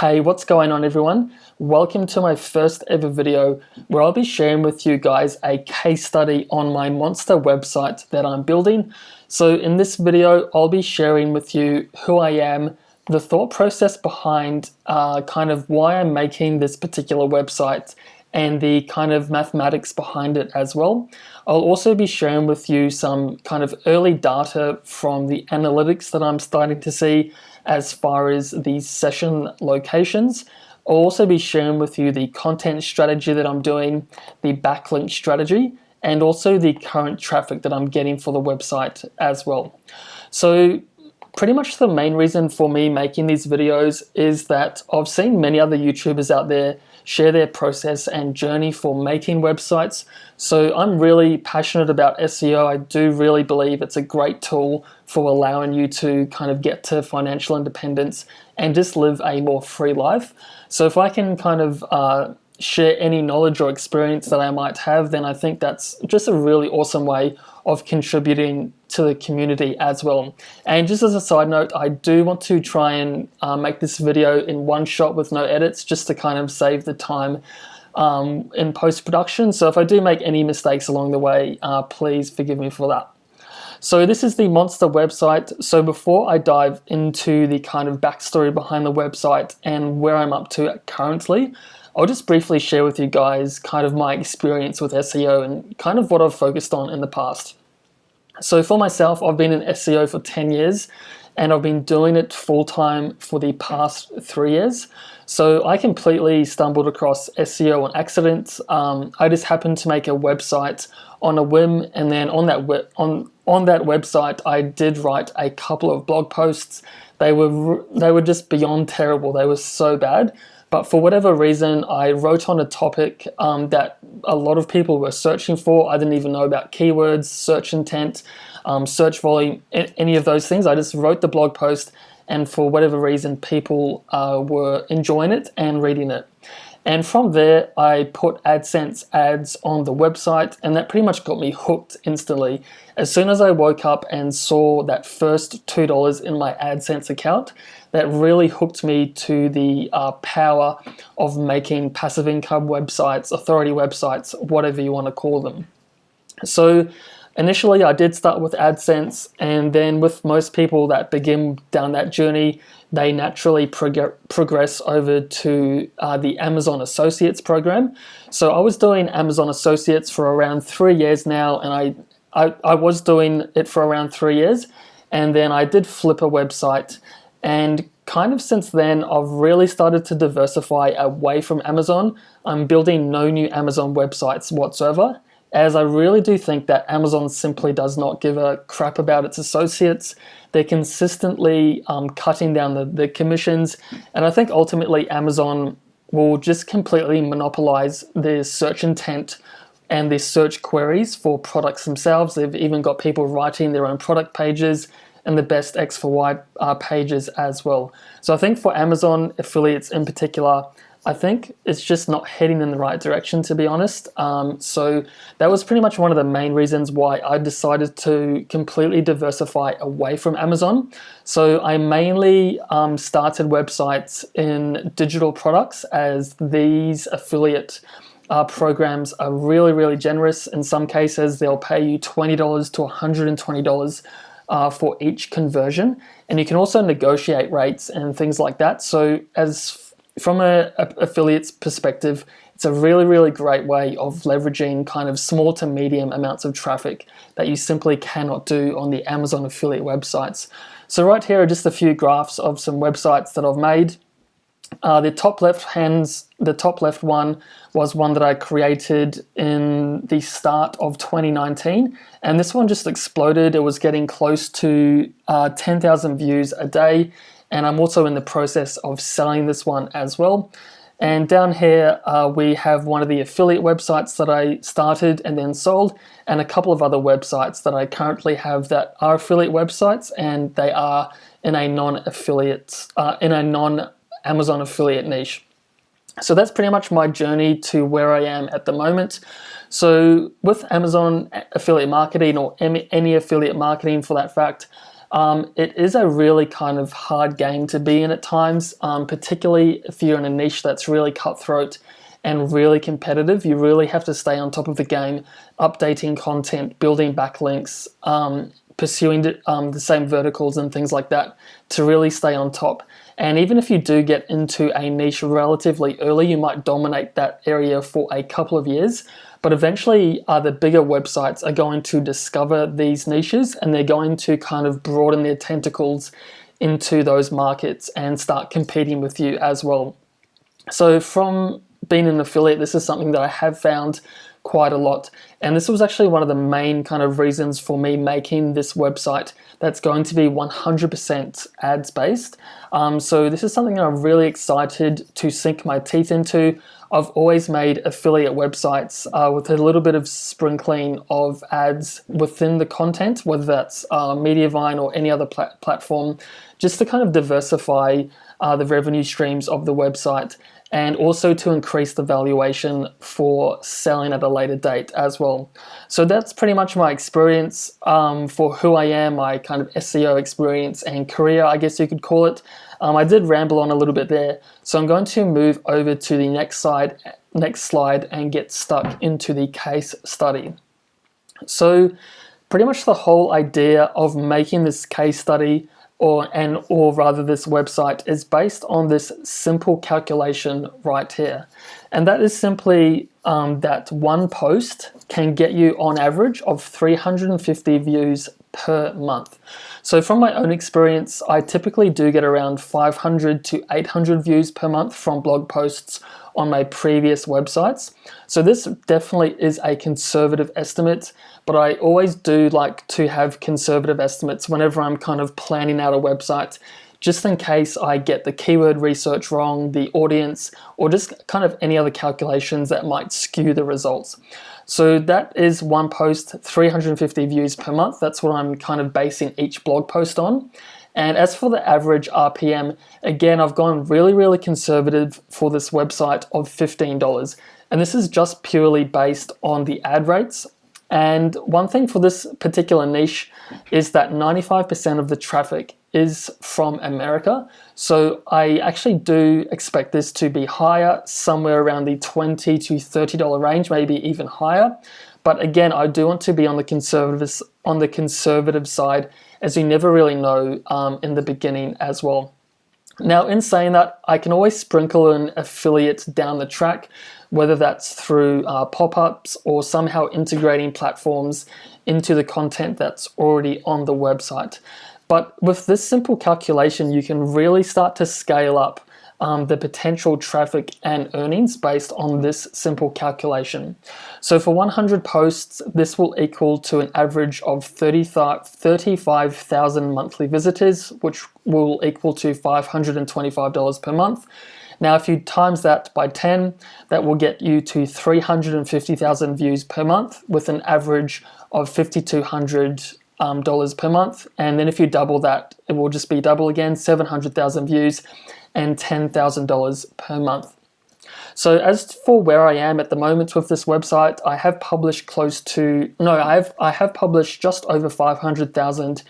Hey, what's going on everyone? Welcome to my first ever video where I'll be sharing with you guys a case study on my monster website that I'm building. So in this video, I'll be sharing with you who I am, the thought process behind kind of why I'm making this particular website, and the kind of mathematics behind it as well. I'll also be sharing with you some kind of early data from the analytics that I'm starting to see as far as these session locations. I'll also be sharing with you the content strategy that I'm doing, the backlink strategy, and also the current traffic that I'm getting for the website as well. So pretty much the main reason for me making these videos is that I've seen many other YouTubers out there share their process and journey for making websites. So I'm really passionate about SEO. I do really believe it's a great tool for allowing you to kind of get to financial independence and just live a more free life. So if I can kind of share any knowledge or experience that I might have, then I think that's just a really awesome way of contributing to the community as well. And just as a side note, I do want to try and make this video in one shot with no edits, just to kind of save the time in post-production. So if I do make any mistakes along the way, please forgive me for that. So this is the monster website. So before I dive into the kind of backstory behind the website and where I'm up to currently, I'll just briefly share with you guys kind of my experience with SEO and kind of what I've focused on in the past. So for myself, I've been in SEO for 10 years and I've been doing it full-time for the past 3 years. So I completely stumbled across SEO on accident. I just happened to make a website on a whim, and then on that website I did write a couple of blog posts. They were just beyond terrible. They were so bad. But for whatever reason, I wrote on a topic that a lot of people were searching for. I didn't even know about keywords, search intent, search volume, any of those things. I just wrote the blog post, and for whatever reason, people were enjoying it and reading it. And from there, I put AdSense ads on the website, and that pretty much got me hooked instantly. As soon as I woke up and saw that first $2 in my AdSense account, that really hooked me to the power of making passive income websites, authority websites, whatever you want to call them. So initially I did start with AdSense, and then with most people that begin down that journey, they naturally progress over to the Amazon Associates program. So I was doing Amazon Associates for around 3 years now, and I was doing it for around 3 years, and then I did flip a website. And kind of since then, I've really started to diversify away from Amazon. I'm building no new Amazon websites whatsoever, as I really do think that Amazon simply does not give a crap about its associates. They're consistently cutting down the commissions, and I think ultimately Amazon will just completely monopolize the search intent and the search queries for products themselves. They've even got people writing their own product pages and the best X for Y pages as well. So I think for Amazon affiliates in particular, I think it's just not heading in the right direction, to be honest. So that was pretty much one of the main reasons why I decided to completely diversify away from Amazon. So I mainly started websites in digital products, as these affiliate programs are really, really generous. In some cases, they'll pay you $20 to $120 for each conversion, and you can also negotiate rates and things like that. So from an affiliate's perspective, it's a really, really great way of leveraging kind of small to medium amounts of traffic that you simply cannot do on the Amazon affiliate websites. So right here are just a few graphs of some websites that I've made. The top left one was one that I created in the start of 2019, and this one just exploded. It was getting close to 10,000 views a day, and I'm also in the process of selling this one as well. And down here we have one of the affiliate websites that I started and then sold, and a couple of other websites that I currently have that are affiliate websites, and they are in a non-Amazon affiliate niche. So that's pretty much my journey to where I am at the moment. So with Amazon affiliate marketing, or any affiliate marketing for that fact, it is a really kind of hard game to be in at times, particularly if you're in a niche that's really cutthroat and really competitive. You really have to stay on top of the game, updating content, building backlinks, pursuing the same verticals and things like that to really stay on top. And even if you do get into a niche relatively early, you might dominate that area for a couple of years, but eventually the bigger websites are going to discover these niches and they're going to kind of broaden their tentacles into those markets and start competing with you as well. So from being an affiliate, this is something that I have found quite a lot. And this was actually one of the main kind of reasons for me making this website that's going to be 100% ads based. So this is something I'm really excited to sink my teeth into. I've always made affiliate websites with a little bit of sprinkling of ads within the content, whether that's Mediavine or any other platform, just to kind of diversify the revenue streams of the website, and also to increase the valuation for selling at a later date as well. So that's pretty much my experience for who I am, my kind of SEO experience and career, I guess you could call it. I did ramble on a little bit there, so I'm going to move over to the next slide and get stuck into the case study. So pretty much the whole idea of making this case study or rather this website is based on this simple calculation right here. And that is simply that one post can get you on average of 350 views per month. So from my own experience, I typically do get around 500 to 800 views per month from blog posts on my previous websites. So this definitely is a conservative estimate, but I always do like to have conservative estimates whenever I'm kind of planning out a website, just in case I get the keyword research wrong, the audience, or just kind of any other calculations that might skew the results. So that is one post, 350 views per month. That's what I'm kind of basing each blog post on. And as for the average RPM, again, I've gone really, really conservative for this website of $15. And this is just purely based on the ad rates. And one thing for this particular niche is that 95% of the traffic is from America. So I actually do expect this to be higher, somewhere around the $20 to $30 range, maybe even higher. But again, I do want to be on the conservative side, as you never really know in the beginning as well. Now, in saying that, I can always sprinkle an affiliate down the track, whether that's through pop-ups or somehow integrating platforms into the content that's already on the website. But with this simple calculation, you can really start to scale up the potential traffic and earnings based on this simple calculation. So for 100 posts, this will equal to an average of 35,000 monthly visitors, which will equal to $525 per month. Now, if you times that by 10, that will get you to 350,000 views per month with an average of $5,200 per month. And then if you double that, it will just be double again, 700,000 views and $10,000 per month. So as for where I am at the moment with this website, I have published I have published just over 500,000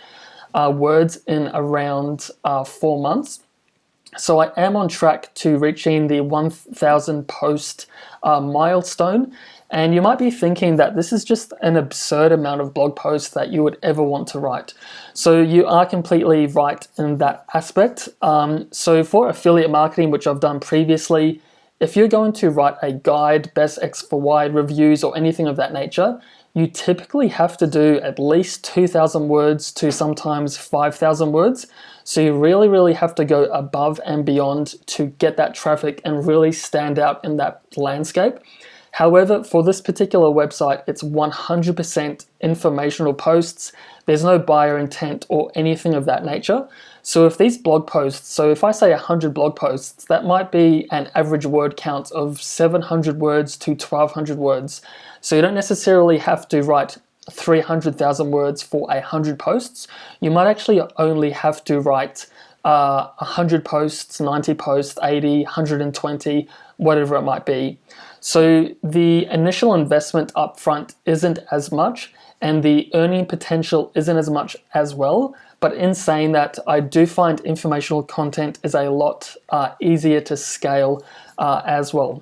words in around 4 months. So I am on track to reaching the 1,000 post milestone. And you might be thinking that this is just an absurd amount of blog posts that you would ever want to write. So you are completely right in that aspect. So for affiliate marketing, which I've done previously, if you're going to write a guide, best X for Y reviews, or anything of that nature, you typically have to do at least 2,000 words to sometimes 5,000 words. So you really, really have to go above and beyond to get that traffic and really stand out in that landscape. However, for this particular website, it's 100% informational posts. There's no buyer intent or anything of that nature. So if these blog posts, so if I say 100 blog posts, that might be an average word count of 700 words to 1,200 words. So you don't necessarily have to write 300,000 words for 100 posts. You might actually only have to write 100 posts, 90 posts, 80, 120, whatever it might be. So the initial investment up front isn't as much, and the earning potential isn't as much as well, But in saying that, I do find informational content is a lot easier to scale as well.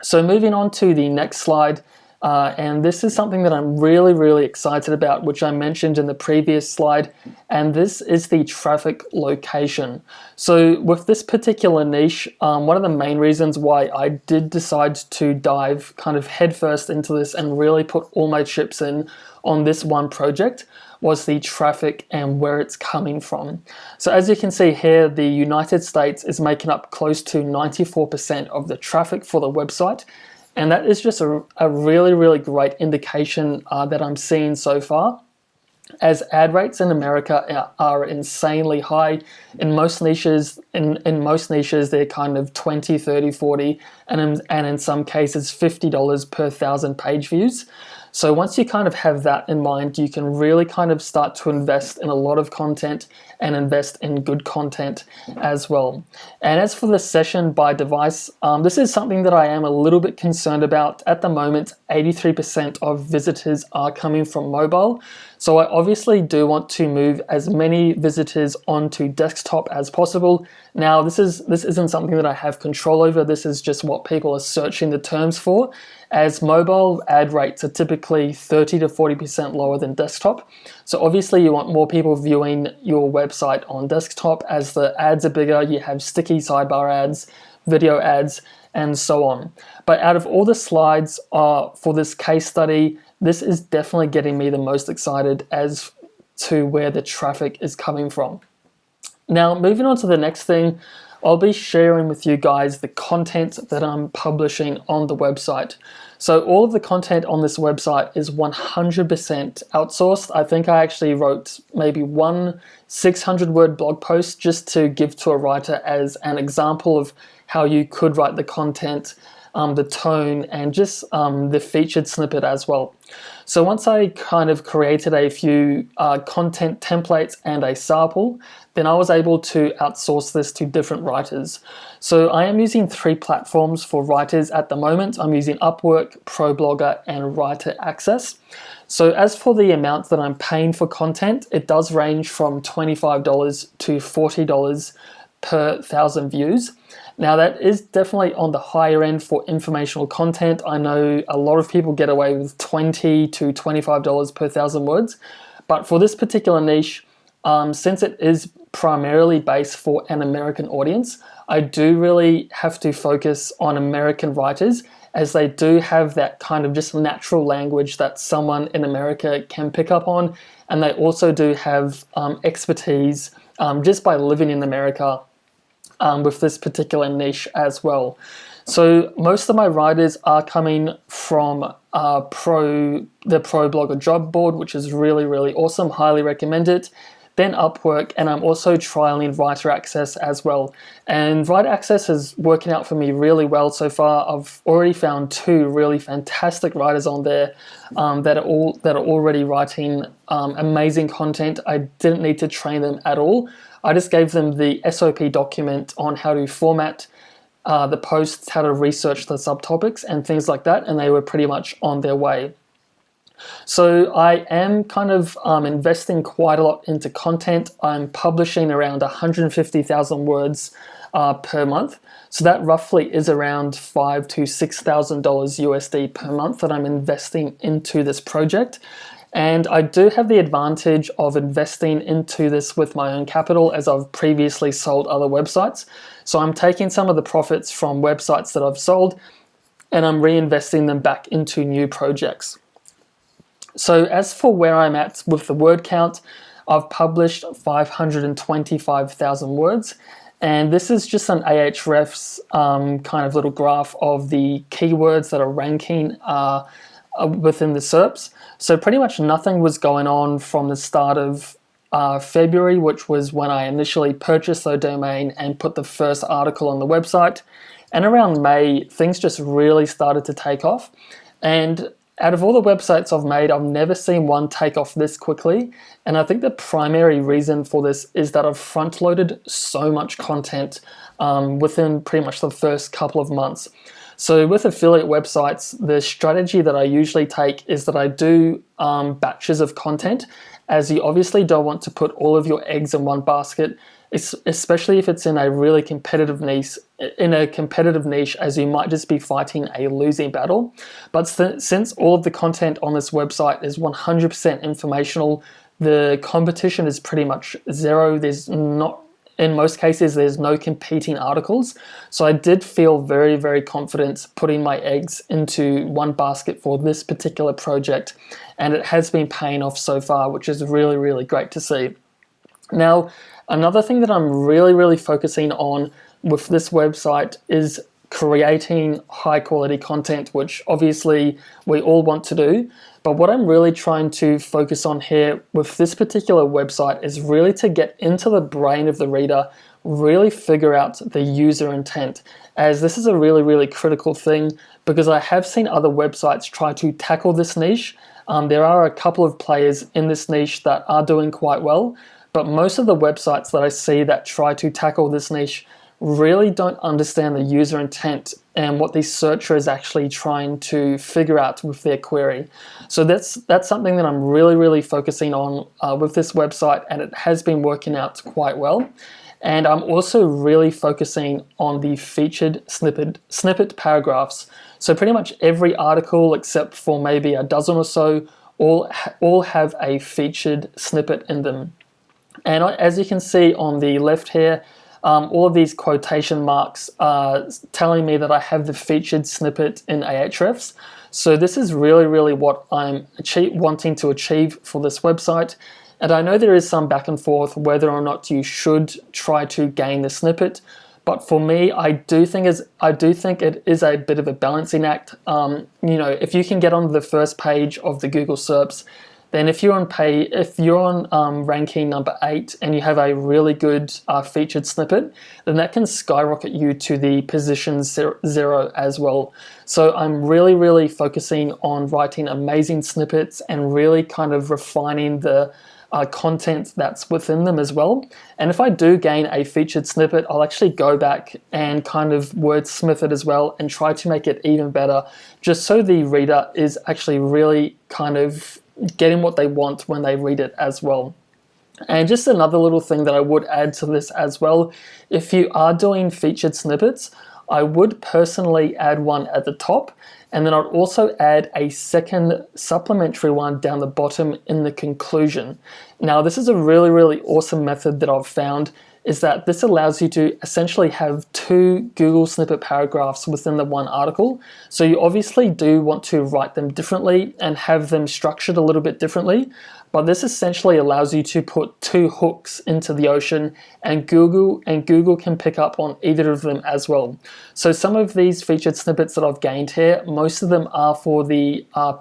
So moving on to the next slide, and this is something that I'm really excited about, which I mentioned in the previous slide, and this is the traffic location. So with this particular niche, one of the main reasons why I did decide to dive kind of headfirst into this and really put all my chips in on this one project was the traffic and where it's coming from. So as you can see here, the United States is making up close to 94% of the traffic for the website. And that is just a really great indication that I'm seeing so far, as ad rates in America are insanely high. In most niches, they're kind of 20, 30, 40, and in some cases $50 per 1,000 page views. So once you kind of have that in mind, you can really kind of start to invest in a lot of content and invest in good content as well. And as for the session by device, this is something that I am a little bit concerned about. At the moment, 83% of visitors are coming from mobile. So I obviously do want to move as many visitors onto desktop as possible. Now, this isn't something that I have control over. This is just what people are searching the terms for, as mobile ad rates are typically 30 to 40% lower than desktop. So obviously you want more people viewing your website on desktop. As the ads are bigger, you have sticky sidebar ads, video ads, and so on. But out of all the slides for this case study, this is definitely getting me the most excited as to where the traffic is coming from. Now, moving on to the next thing, I'll be sharing with you guys the content that I'm publishing on the website. So all of the content on this website is 100% outsourced. I think I actually wrote maybe one 600-word blog post just to give to a writer as an example of how you could write the content, the tone, and just the featured snippet as well. So once I kind of created a few content templates and a sample, then I was able to outsource this to different writers. So I am using 3 platforms for writers at the moment. I'm using Upwork, ProBlogger, and Writer Access. So as for the amount that I'm paying for content, it does range from $25 to $40 per 1,000 views. Now that is definitely on the higher end for informational content. I know a lot of people get away with $20 to $25 per 1,000 words, but for this particular niche, since it is primarily based for an American audience, I do really have to focus on American writers, as they do have that kind of just natural language that someone in America can pick up on, and they also do have expertise just by living in America with this particular niche as well. So most of my writers are coming from the ProBlogger job board, which is really awesome, highly recommend it. Then Upwork, and I'm also trialing Writer Access as well. And Writer Access is working out for me really well so far. I've already found 2 really fantastic writers on there that are already writing amazing content. I didn't need to train them at all. I just gave them the SOP document on how to format the posts, how to research the subtopics and things like that, and they were pretty much on their way. So I am kind of investing quite a lot into content. I'm publishing around 150,000 words per month. So that roughly is around $5,000 to $6,000 USD per month that I'm investing into this project. And I do have the advantage of investing into this with my own capital, as I've previously sold other websites. So I'm taking some of the profits from websites that I've sold and I'm reinvesting them back into new projects. So as for where I'm at with the word count, I've published 525,000 words, and this is just an Ahrefs kind of little graph of the keywords that are ranking within the SERPs. So pretty much nothing was going on from the start of February, which was when I initially purchased the domain and put the first article on the website. And around May, things just really started to take off. And out of all the websites I've made, I've never seen one take off this quickly. And I think the primary reason for this is that I've front-loaded so much content within pretty much the first couple of months. So with affiliate websites, the strategy that I usually take is that I do batches of content, as you obviously don't want to put all of your eggs in one basket, especially if it's in a really competitive niche, as you might just be fighting a losing battle. But since all of the content on this website is 100% informational, the competition is pretty much zero. In most cases, there's no competing articles. So I did feel very, very confident putting my eggs into one basket for this particular project, and it has been paying off so far, which is really, really great to see. Now, another thing that I'm really, really focusing on with this website is creating high quality content, which obviously we all want to do. But what I'm really trying to focus on here with this particular website is really to get into the brain of the reader, really figure out the user intent, as this is a really, really critical thing, because I have seen other websites try to tackle this niche. There are a couple of players in this niche that are doing quite well, but most of the websites that I see that try to tackle this niche really don't understand the user intent and what the searcher is actually trying to figure out with their query. So that's something that I'm really, really focusing on with this website, and it has been working out quite well. And I'm also really focusing on the featured snippet paragraphs. So pretty much every article, except for maybe a dozen or so, all have a featured snippet in them. And as you can see on the left here, all of these quotation marks are telling me that I have the featured snippet in Ahrefs. So this is really, really what I'm wanting to achieve for this website. And I know there is some back and forth whether or not you should try to gain the snippet. But for me, I do think it is a bit of a balancing act. If you can get on the first page of the Google SERPs, then if you're on ranking number 8 and you have a really good featured snippet, then that can skyrocket you to the position 0 as well. So I'm really, really focusing on writing amazing snippets and really kind of refining the content that's within them as well. And if I do gain a featured snippet, I'll actually go back and kind of wordsmith it as well and try to make it even better, just so the reader is actually really kind of getting what they want when they read it as well. And just another little thing that I would add to this as well, if you are doing featured snippets, I would personally add one at the top, and then I'd also add a second supplementary one down the bottom in the conclusion. Now, this is a really, really awesome method that I've found, is that this allows you to essentially have 2 Google snippet paragraphs within the one article. So you obviously do want to write them differently and have them structured a little bit differently, but this essentially allows you to put 2 hooks into the ocean, and Google can pick up on either of them as well. So some of these featured snippets that I've gained here, most of them are for the are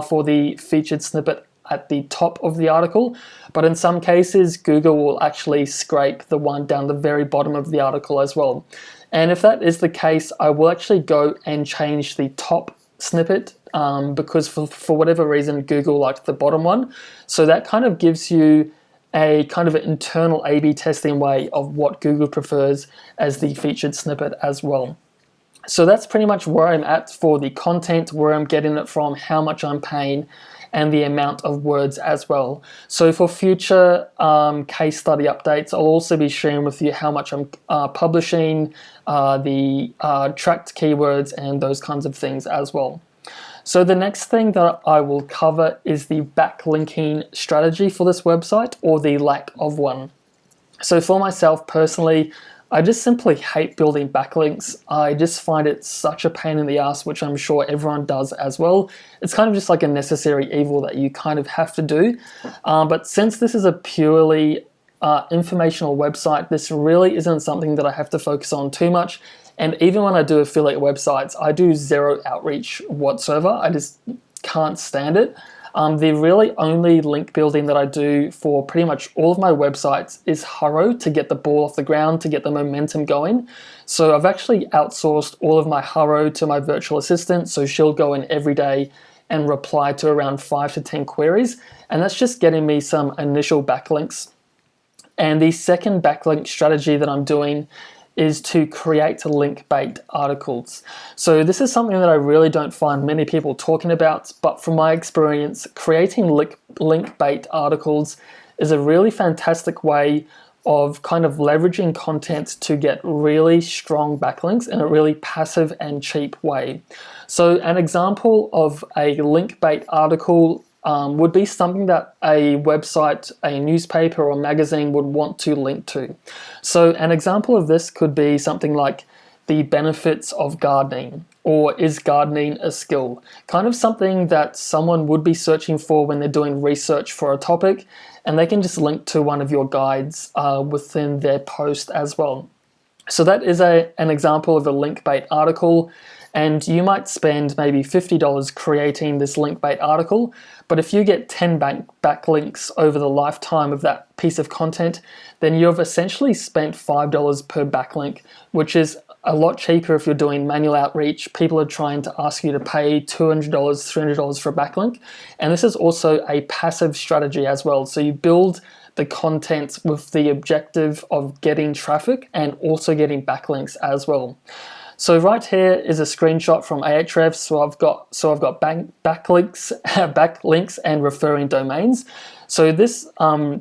for the featured snippet at the top of the article, but in some cases Google will actually scrape the one down the very bottom of the article as well. And if that is the case, I will actually go and change the top snippet because for whatever reason Google liked the bottom one. So that kind of gives you a kind of an internal A/B testing way of what Google prefers as the featured snippet as well. So that's pretty much where I'm at for the content, where I'm getting it from, how much I'm paying, and the amount of words as well. So for future case study updates, I'll also be sharing with you how much I'm publishing, the tracked keywords, and those kinds of things as well. So the next thing that I will cover is the backlinking strategy for this website, or the lack of one. So for myself personally, I just simply hate building backlinks. I just find it such a pain in the ass, which I'm sure everyone does as well. It's kind of just like a necessary evil that you kind of have to do. But since this is a purely informational website, this really isn't something that I have to focus on too much. And even when I do affiliate websites, I do zero outreach whatsoever. I just can't stand it. The really only link building that I do for pretty much all of my websites is Hurro, to get the ball off the ground, to get the momentum going. So I've actually outsourced all of my Hurro to my virtual assistant, so she'll go in every day and reply to around 5 to 10 queries, and that's just getting me some initial backlinks. And the second backlink strategy that I'm doing is to create link bait articles. So this is something that I really don't find many people talking about, but from my experience, creating link bait articles is a really fantastic way of kind of leveraging content to get really strong backlinks in a really passive and cheap way. So an example of a link bait article would be something that a website, a newspaper or magazine would want to link to. So an example of this could be something like the benefits of gardening, or is gardening a skill? Kind of something that someone would be searching for when they're doing research for a topic, and they can just link to one of your guides within their post as well. So that is an example of a link bait article, and you might spend maybe $50 creating this link bait article, but if you get 10 backlinks over the lifetime of that piece of content, then you've essentially spent $5 per backlink, which is a lot cheaper if you're doing manual outreach. People are trying to ask you to pay $200, $300 for a backlink. And this is also a passive strategy as well. So you build the content with the objective of getting traffic and also getting backlinks as well. So right here is a screenshot from Ahrefs. So I've got backlinks and referring domains. So this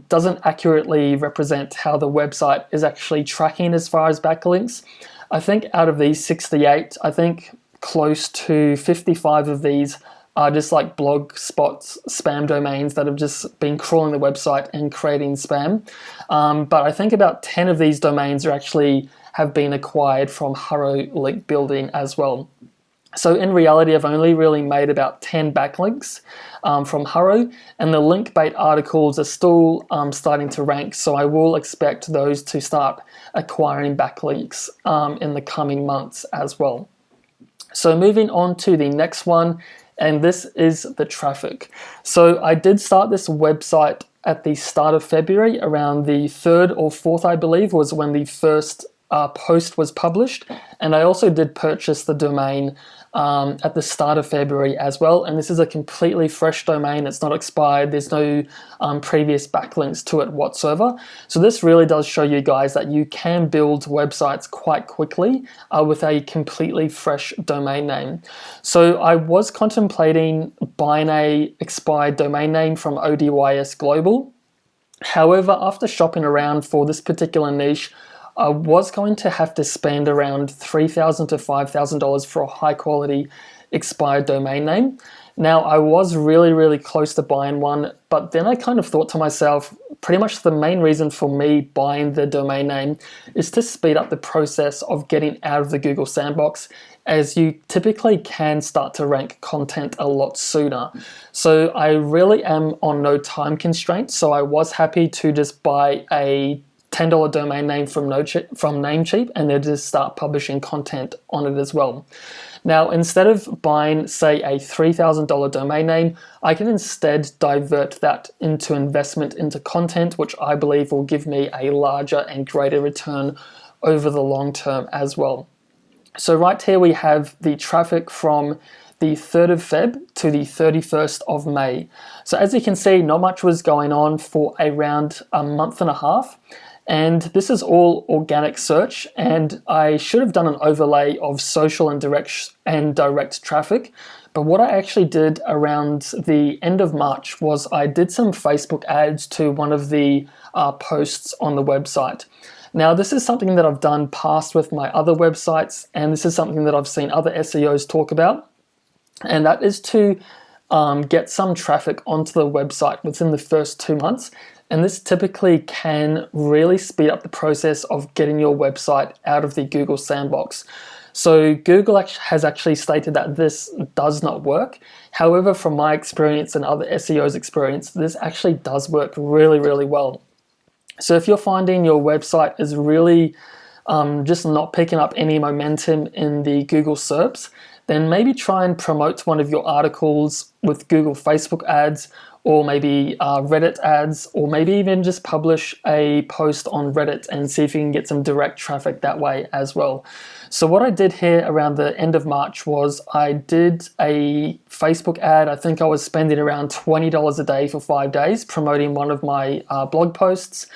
doesn't accurately represent how the website is actually tracking as far as backlinks. I think out of these 68, I think close to 55 of these are just like blog spots, spam domains that have just been crawling the website and creating spam. But I think about 10 of these domains have been acquired from Haro link building as well. So in reality, I've only really made about 10 backlinks from Haro, and the link bait articles are still starting to rank, so I will expect those to start acquiring backlinks in the coming months as well. So moving on to the next one, and this is the traffic. So I did start this website at the start of February, around the 3rd or 4th, I believe, was when the first post was published, and I also did purchase the domain at the start of February as well, and this is a completely fresh domain. It's not expired. There's no previous backlinks to it whatsoever. So this really does show you guys that you can build websites quite quickly with a completely fresh domain name. So I was contemplating buying a expired domain name from ODYS Global. However, after shopping around for this particular niche, I was going to have to spend around $3,000 to $5,000 for a high quality expired domain name. Now, I was really close to buying one, but then I kind of thought to myself, pretty much the main reason for me buying the domain name is to speed up the process of getting out of the Google sandbox, as you typically can start to rank content a lot sooner. So I really am on no time constraints, so I was happy to just buy a $10 domain name from Namecheap and then just start publishing content on it as well. Now, instead of buying, say, a $3,000 domain name, I can instead divert that into investment into content, which I believe will give me a larger and greater return over the long term as well. So right here we have the traffic from the 3rd of Feb to the 31st of May. So as you can see, not much was going on for around a month and a half. And this is all organic search, and I should have done an overlay of social and direct traffic. But what I actually did around the end of March was I did some Facebook ads to one of the posts on the website. Now, this is something that I've done past with my other websites, and this is something that I've seen other SEOs talk about, and that is to get some traffic onto the website within the first 2 months. And this typically can really speed up the process of getting your website out of the Google sandbox. So Google has actually stated that this does not work. However, from my experience and other SEOs' experience, this actually does work really well. So if you're finding your website is really just not picking up any momentum in the Google SERPs, then maybe try and promote one of your articles with Google Facebook ads, or maybe Reddit ads, or maybe even just publish a post on Reddit and see if you can get some direct traffic that way as well. So what I did here around the end of March was I did a Facebook ad. I think I was spending around $20 a day for 5 days promoting one of my blog posts.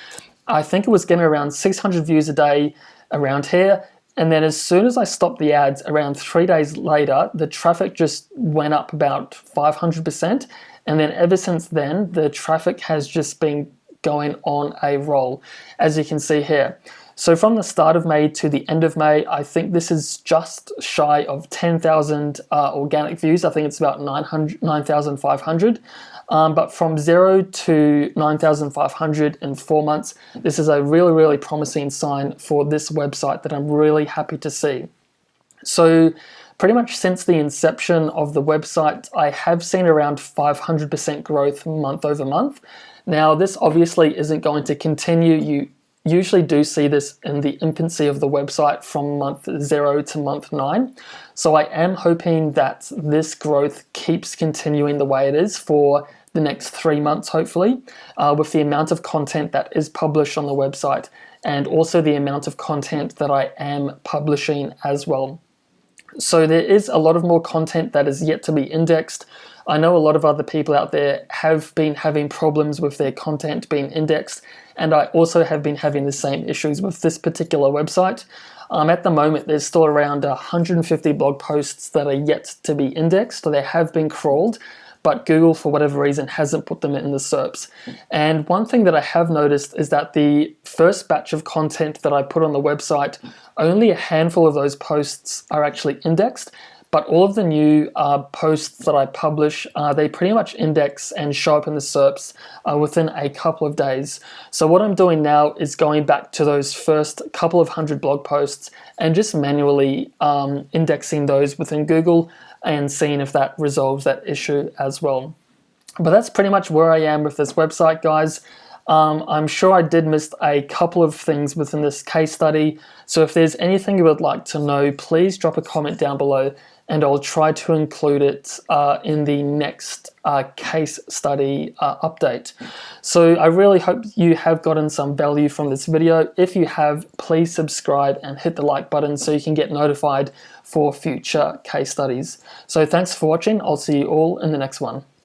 I think it was getting around 600 views a day, around here. And then as soon as I stopped the ads, around 3 days later, the traffic just went up about 500%. And then ever since then, the traffic has just been going on a roll, as you can see here. So from the start of May to the end of May, I think this is just shy of 10,000 organic views. I think it's about 9,500. But from 0 to 9,500 in 4 months, this is a really, really promising sign for this website that I'm really happy to see. So pretty much since the inception of the website, I have seen around 500% growth month over month. Now, this obviously isn't going to continue. You usually do see this in the infancy of the website from month 0 to month 9. So I am hoping that this growth keeps continuing the way it is for the next 3 months, hopefully, with the amount of content that is published on the website and also the amount of content that I am publishing as well. So there is a lot of more content that is yet to be indexed. I know a lot of other people out there have been having problems with their content being indexed, and I also have been having the same issues with this particular website. At the moment, there's still around 150 blog posts that are yet to be indexed, so they have been crawled, but Google, for whatever reason, hasn't put them in the SERPs. And one thing that I have noticed is that the first batch of content that I put on the website, only a handful of those posts are actually indexed, but all of the new posts that I publish, they pretty much index and show up in the SERPs within a couple of days. So what I'm doing now is going back to those first couple of hundred blog posts and just manually indexing those within Google and seeing if that resolves that issue as well. But that's pretty much where I am with this website, guys. I'm sure I did miss a couple of things within this case study. So if there's anything you would like to know, please drop a comment down below and I'll try to include it in the next case study update. So I really hope you have gotten some value from this video. If you have, please subscribe and hit the like button so you can get notified for future case studies. So thanks for watching. I'll see you all in the next one.